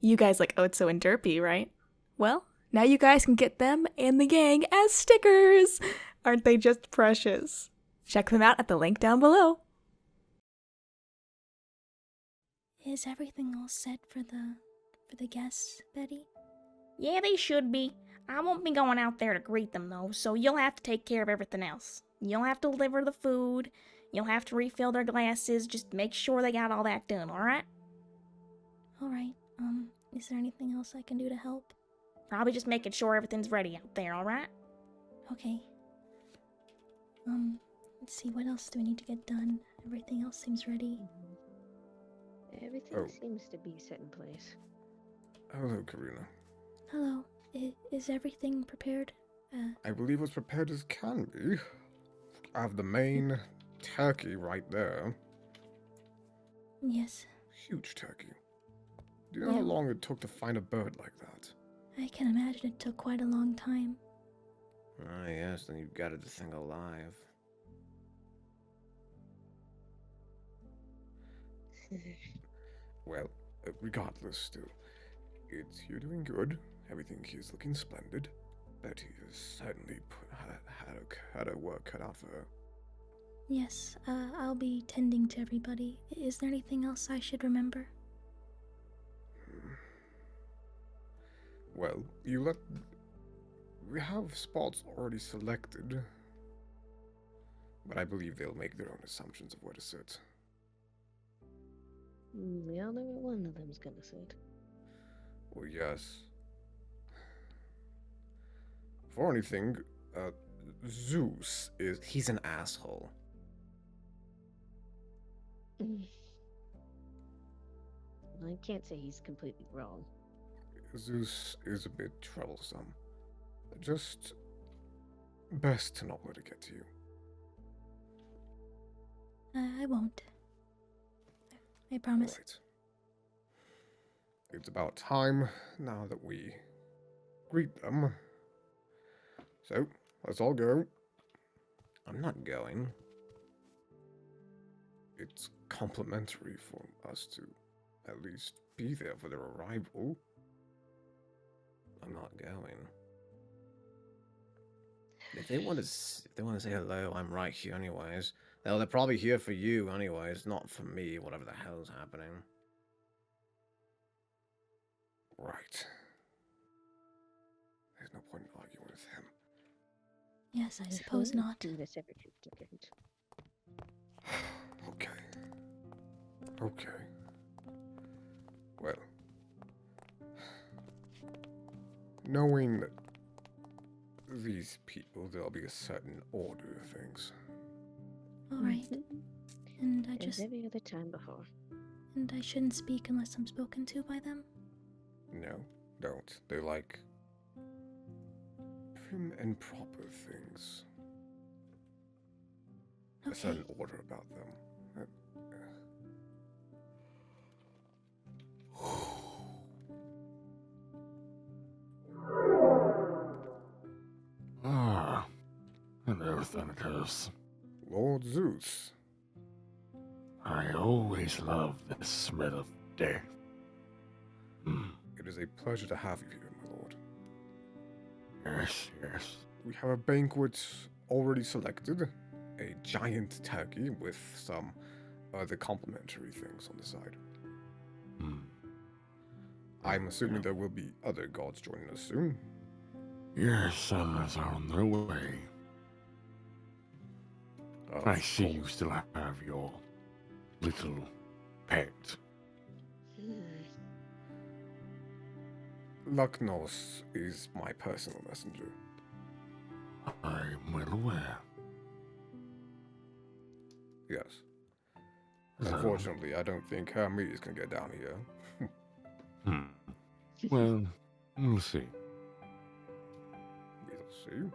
You guys like Otso and Derpy, right? Well, now you guys can get them and the gang as stickers! Aren't they just precious? Check them out at the link down below. Is everything all set for the guests, Betty? Yeah, they should be. I won't be going out there to greet them, though, so you'll have to take care of everything else. You'll have to deliver the food, you'll have to refill their glasses, just make sure they got all that done, alright? Alright, is there anything else I can do to help? Probably just making sure everything's ready out there, alright? Okay. Let's see, what else do we need to get done? Everything else seems ready. Everything seems to be set in place. Hello, Korina. Hello. Is everything prepared? I believe as prepared as can be. I have the main turkey right there. Yes. Huge turkey. Do you know how long it took to find a bird like that? I can imagine it took quite a long time. Ah, yes, then you've got the thing alive. Well, regardless still, you're doing good. Everything is looking splendid. Betty has certainly had her work cut out for her. Yes, I'll be tending to everybody. Is there anything else I should remember? Well, we have spots already selected, but I believe they'll make their own assumptions of where to sit. We all know where one of them's gonna sit. Well, yes. For anything, Zeus is... He's an asshole. I can't say he's completely wrong. Zeus is a bit troublesome. Just best to not let it get to you. I won't. I promise. Right. It's about time now that we greet them. So, let's all go. I'm not going. It's complimentary for us to at least be there for their arrival. I'm not going. If they want to say hello, I'm right here anyways. They're probably here for you anyways, not for me, whatever the hell's happening. Right. There's no point in arguing with him. Yes, I suppose not. Do this every few seconds. Okay. Okay. Well. Knowing that these people, there'll be a certain order of things. Alright. And I As just... every other time before. And I shouldn't speak unless I'm spoken to by them? No, don't. They're like prim and proper things. A Okay. certain order about them. Ah, hello, Thanatos. Lord Zeus. I always love the smell of death. It is a pleasure to have you here, my lord. Yes, yes. We have a banquet already selected. A giant turkey with some other complimentary things on the side. I'm assuming there will be other gods joining us soon. Yes, others are on their way. I see you still have your little pet. Lucknos is my personal messenger. I'm well aware. Yes. So- Unfortunately, I don't think Hermes can get down here. Well, we'll see. We'll see.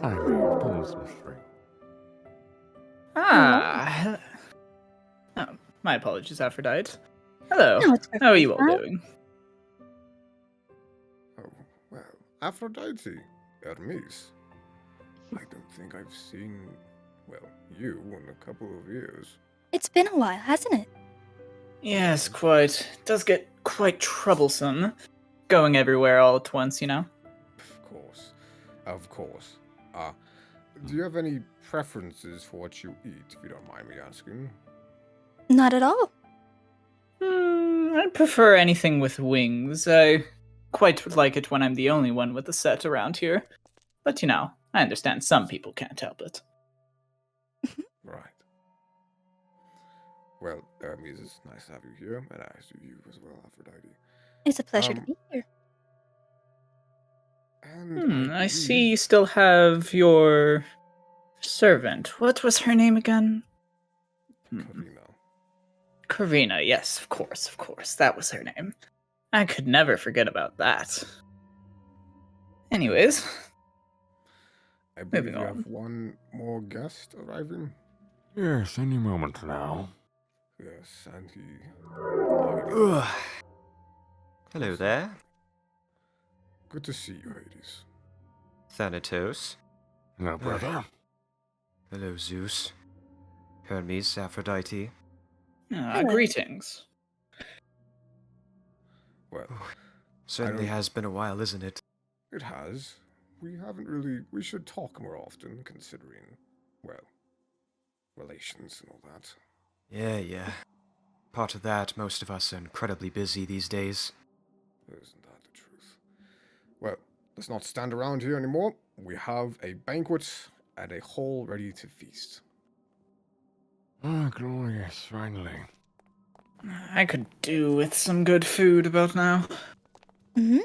I may have done some straight. Oh, my apologies, Aphrodite. Hello. No, it's How are you all perfectly doing? Oh, well, Aphrodite, Hermes. I don't think I've seen, well, you in a couple of years. It's been a while, hasn't it? Yes, quite. It does get quite troublesome. Going everywhere all at once, you know? Of course. Of course. Do you have any preferences for what you eat, if you don't mind me asking? Not at all. I prefer anything with wings. I quite like it when I'm the only one with a set around here. But you know, I understand some people can't help it. Right. Well, Hermes, it's nice to have you here, and as do you as well, Aphrodite. It's a pleasure to Um, be here. And I see you still have your servant. What was her name again? Korina. Korina, yes, of course. That was her name. I could never forget about that. Anyways, I believe moving you on. have one more guest arriving. Yes, any moment now. Yes, and he... Ugh. Hello there, Good to see you, Hades. Thanatos. No, brother. Hello, Zeus. Hermes, Aphrodite. Hello. Greetings. Well, Certainly don't- has been a while, isn't it? it has. We haven't really... We should talk more often, considering, well, relations and all that. Yeah. Part of that, most of us are incredibly busy these days. Isn't that the truth? Well, let's not stand around here anymore. We have a banquet and a hall ready to feast. Ah, glorious, finally. I could do with some good food about now. Mm-hmm.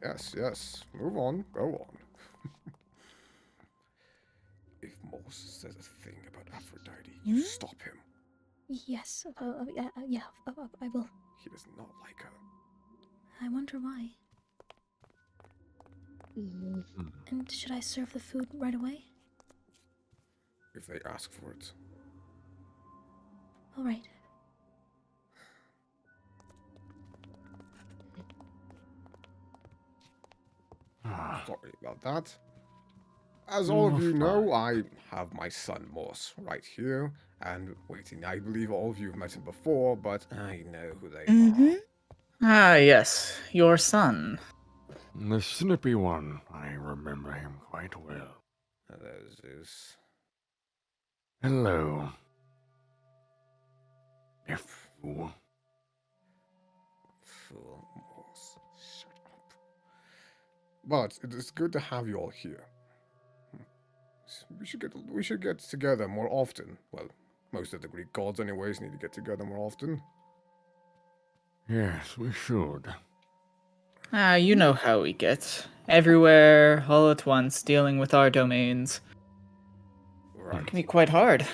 Yes. Move on. Go on. If Morse says a thing about Aphrodite, you stop him. Yes. Yeah. I will. He does not like her. I wonder why. Mm, And should I serve the food right away? If they ask for it. All right. Sorry about that. As all of you know, I have my son Morse right here, and waiting. I believe all of you have met him before, but I know who they are. Ah, yes, your son. The snippy one. I remember him quite well. Hello, Zeus. Hello. You fool. Fool Morse. Shut up. But it is good to have you all here. We should get together more often. Well, most of the Greek gods anyways need to get together more often. Yes, we should. Ah, you know how we get. Everywhere, all at once, dealing with our domains. Right. It can be quite hard.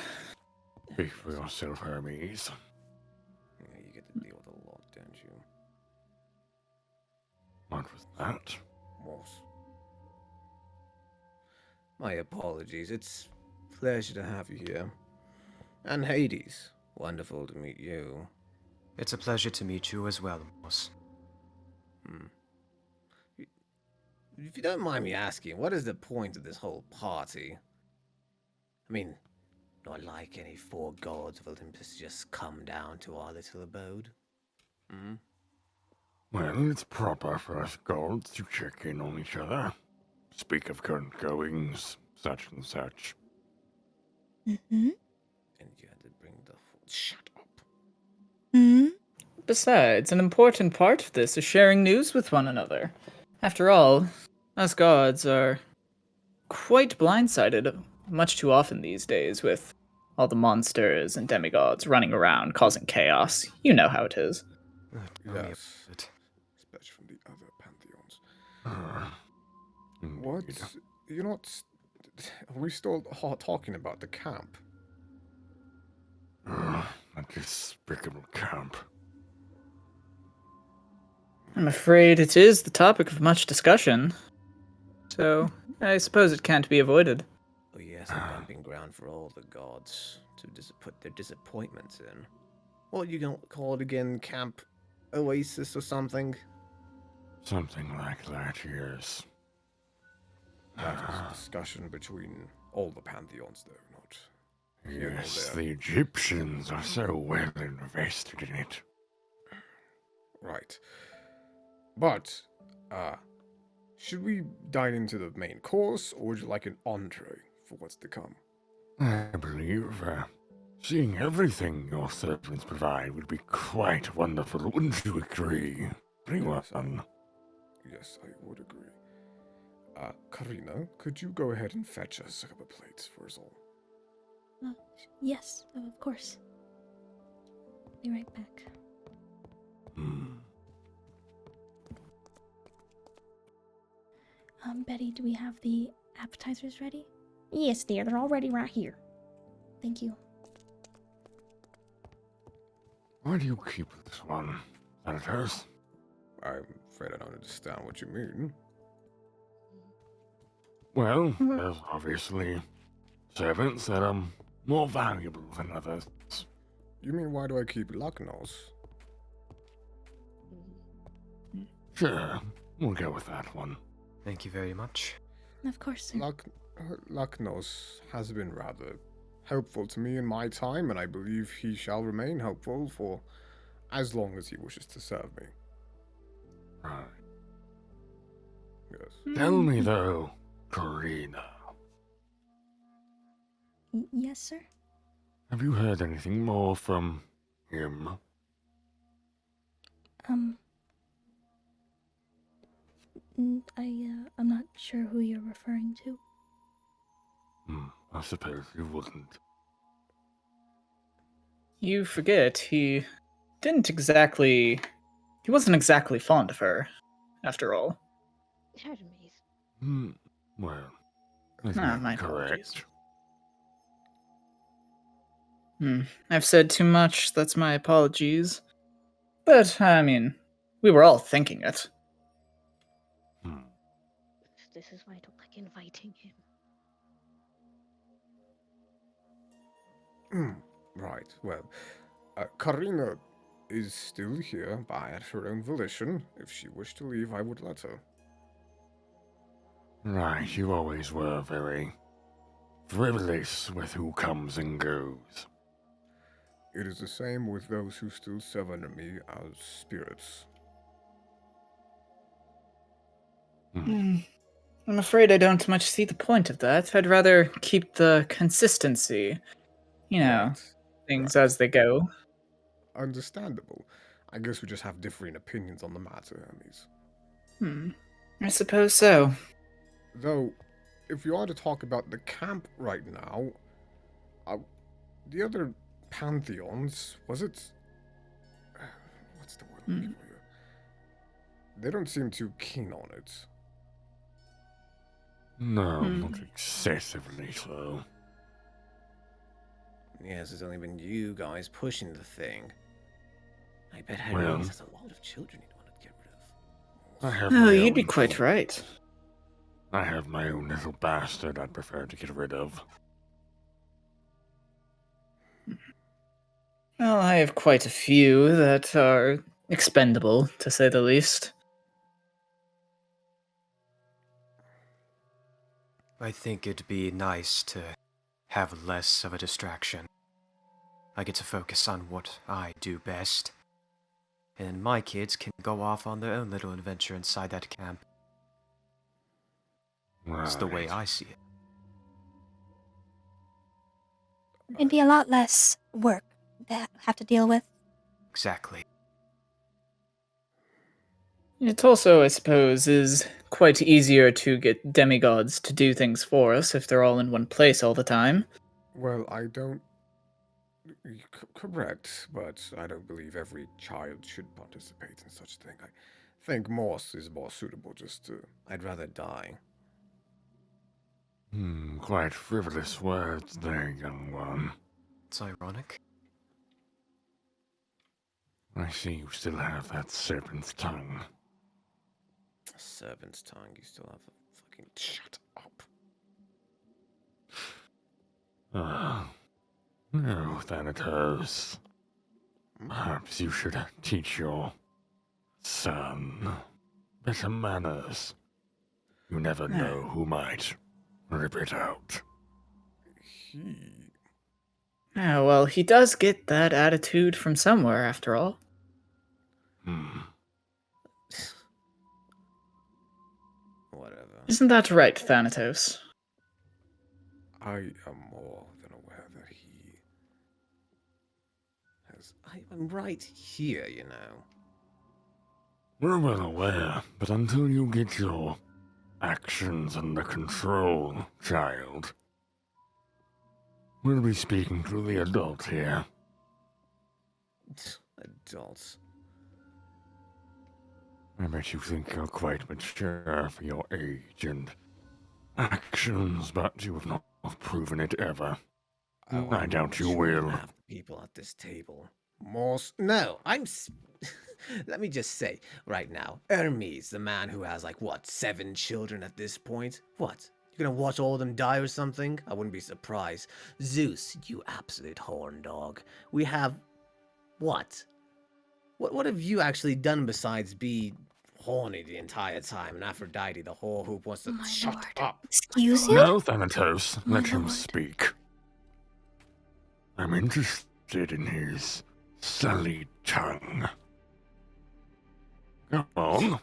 Speak for yourself, Hermes. Yeah, you get to deal with a lot, don't you? What was that? Morse. My apologies. It's a pleasure to have you here. And Hades, wonderful to meet you. It's a pleasure to meet you as well, Moss. If you don't mind me asking, what is the point of this whole party? I mean, not like any four gods of Olympus just come down to our little abode. Well, it's proper for us gods to check in on each other. Speak of current goings, such and such. Mm-hmm. And you had to bring the shut up. Mm-hmm. Besides, an important part of this is sharing news with one another. After all, us gods are quite blindsided much too often these days with all the monsters and demigods running around causing chaos. You know how it is. Yes. Especially from the other pantheons. What? Indeed. You're not... Are we still talking about the camp? That despicable camp. I'm afraid it is the topic of much discussion. So, I suppose it can't be avoided. Oh yes, a dumping ground for all the gods to put their disappointments in. What you gonna call it again? Camp Oasis or something? Something like that, yes. That is a discussion between all the pantheons, though, not... here nor Yes, there. the Egyptians are so well invested in it. Right. But, should we dine into the main course, or would you like an entree for what's to come? I believe seeing everything your servants provide would be quite wonderful, wouldn't you agree? Anyone? Yes, I would agree. Korina, could you go ahead and fetch us a couple of plates for us all? Yes, of course. Be right back. Betty, do we have the appetizers ready? Yes, dear, they're already right here. Thank you. Why do you keep this one, Thanatos? I'm afraid I don't understand what you mean. Well, there's obviously servants that are more valuable than others. You mean why do I keep Lucknose? Sure, we'll go with that one. Thank you very much. Of course, sir. Lucknose has been rather helpful to me in my time, and I believe he shall remain helpful for as long as he wishes to serve me. Right. Yes. Tell me though, Korina, Yes, sir? have you heard anything more from him? I'm not sure who you're referring to. I suppose you wouldn't. You forget, he wasn't exactly fond of her, after all. Hermes. Well, I Ah, think my correct. I've said too much, that's my apologies. But, I mean, we were all thinking it. This is why I don't like inviting him. Right, well, Korina is still here by her own volition. If she wished to leave, I would let her. Right, you always were very frivolous with who comes and goes. It is the same with those who still serve under me as spirits. I'm afraid I don't much see the point of that. I'd rather keep the consistency. You know, Right. things Right. as they go. Understandable. I guess we just have differing opinions on the matter, Hermes. I suppose so. Though, if you are to talk about the camp right now, the other pantheons, was it? What's the word I'm looking for here? They don't seem too keen on it. No, not excessively so. Yes, it's only been you guys pushing the thing. I bet Well- Hermes has a lot of children he'd want to get rid of. I have Oh, my you'd be own quite fault. right. I have my own little bastard I'd prefer to get rid of. Well, I have quite a few that are expendable, to say the least. I think it'd be nice to have less of a distraction. I get to focus on what I do best. And my kids can go off on their own little adventure inside that camp. That's the way Right. I see it. It'd be a lot less work to have to deal with. Exactly. It also, I suppose, is quite easier to get demigods to do things for us if they're all in one place all the time. Well, I don't. Correct, but I don't believe every child should participate in such a thing. I think Morse is more suitable just to. I'd rather die. Quite frivolous words there, young one. It's ironic. I see you still have that serpent's tongue. A servant's tongue, you still have a fucking. Shut up. No, Thanatos. Perhaps you should teach your son better manners. You never know who might rip it out. Ah, well, he does get that attitude from somewhere, after all. Isn't that right, Thanatos? I am more than aware that he has. I'm right here, you know. We're well aware, but until you get your actions under control, child, we'll be speaking to the adult here. Adults. I bet you think you're quite mature for your age and actions, but you have not proven it ever. I doubt you will. Have people at this table. Morse? No, let me just say right now, Hermes, the man who has like what, 7 children at this point? What? You're gonna watch all of them die or something? I wouldn't be surprised. Zeus, you absolute horn dog. We have what? What have you actually done besides be horny the entire time? And Aphrodite, the whore who wants to My shut lord. up. Excuse you? No, Thanatos, My let him lord. speak. I'm interested in his sullied tongue. Come on.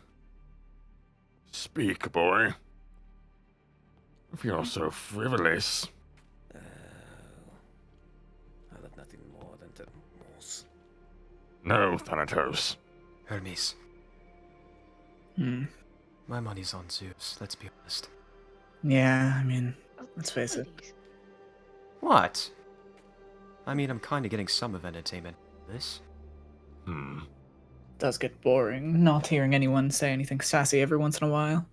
Speak, boy. If you're so frivolous. I love nothing more than to Morse. No, Thanatos. Hermes, Hmm. my money's on Zeus, let's be honest. Yeah, I mean, Oh, let's face it. please. What? I mean, I'm kinda getting some of entertainment from this. Does get boring not hearing anyone say anything sassy every once in a while.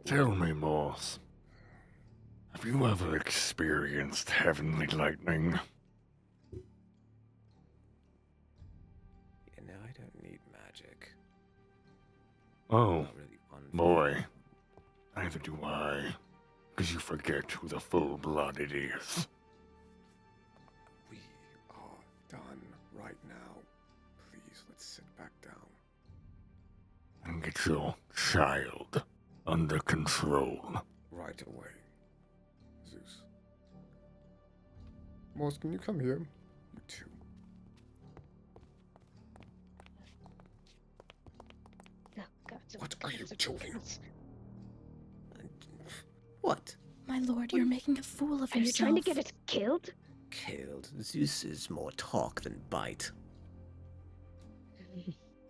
Tell me, Morse. Have you ever experienced heavenly lightning? You know, I don't need magic. Oh, Not really one for boy. Neither do I. Because you forget who the full-blooded is. We are done right now. Please, let's sit back down. And get your child under control. Right away. Zeus. Morse, can you come here? You too. Oh, God, some What are you doing? consequences. What? My lord, you're making a fool of Are you yourself. trying to get us killed? Killed. Zeus is more talk than bite.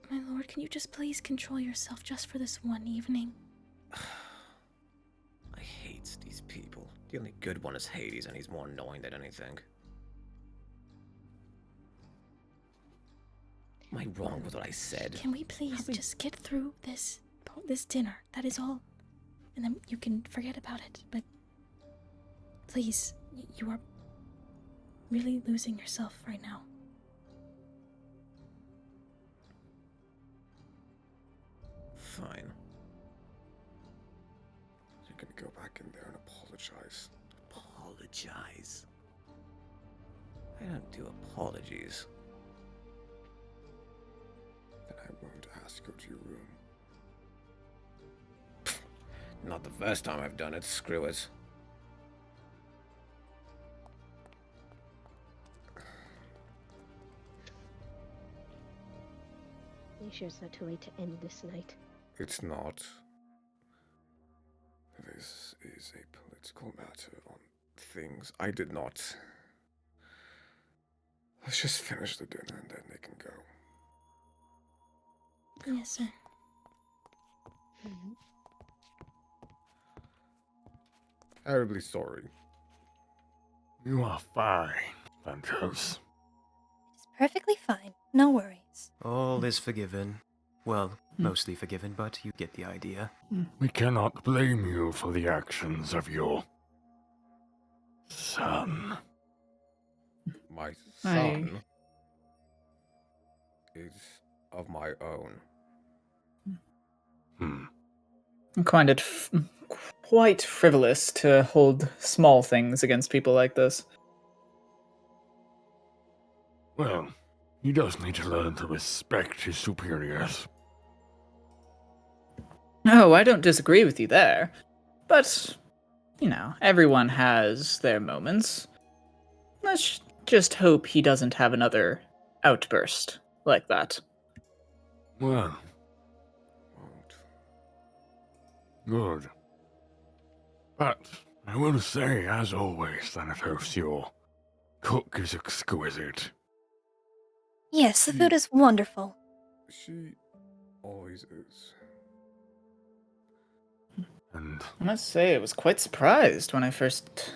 My lord, can you just please control yourself just for this one evening? I hate these people. The only good one is Hades, and he's more annoying than anything. Am I wrong with what I said? Can we please just get through this dinner? That is all. And then you can forget about it. But please, you are really losing yourself right now. Fine. You're gonna go back in there and apologize. Apologize? I don't do apologies. Then I won't ask you to your room. Not the first time I've done it, screw it. You sure it's not too late to end this night? It's not. This is a political matter on things I did not. Let's just finish the dinner and then they can go. Yes, sir. Terribly sorry. You are fine, Thanatos. It's perfectly fine. No worries. All is forgiven. Well, mostly forgiven, but you get the idea. We cannot blame you for the actions of your son. My son is of my own. I find it quite frivolous to hold small things against people like this. Well, he does need to learn to respect his superiors. No, I don't disagree with you there. But, you know, everyone has their moments. Let's just hope he doesn't have another outburst like that. Well, Won't. good. But I will say, as always, Thanatos, your cook is exquisite. Yes, the food is wonderful. She always is. And I must say, I was quite surprised when I first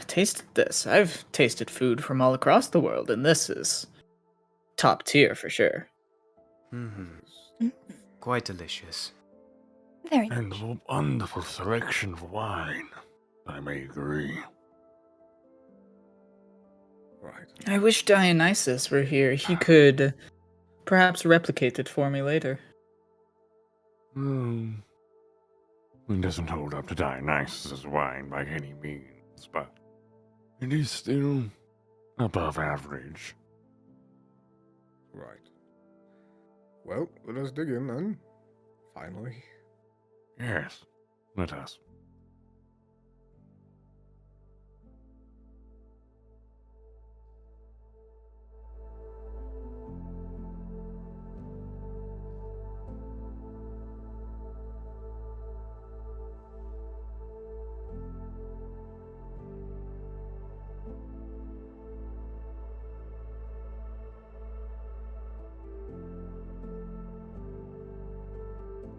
tasted this. I've tasted food from all across the world, and this is top tier for sure. Mm-hmm. Quite delicious. Very and much. a wonderful selection of wine, I may agree. Right. I wish Dionysus were here. He could perhaps replicate it for me later. Hmm. It doesn't hold up to Dionysus's wine by any means, but it is still above average. Right. Well, let us dig in then. Finally. Yes, let us.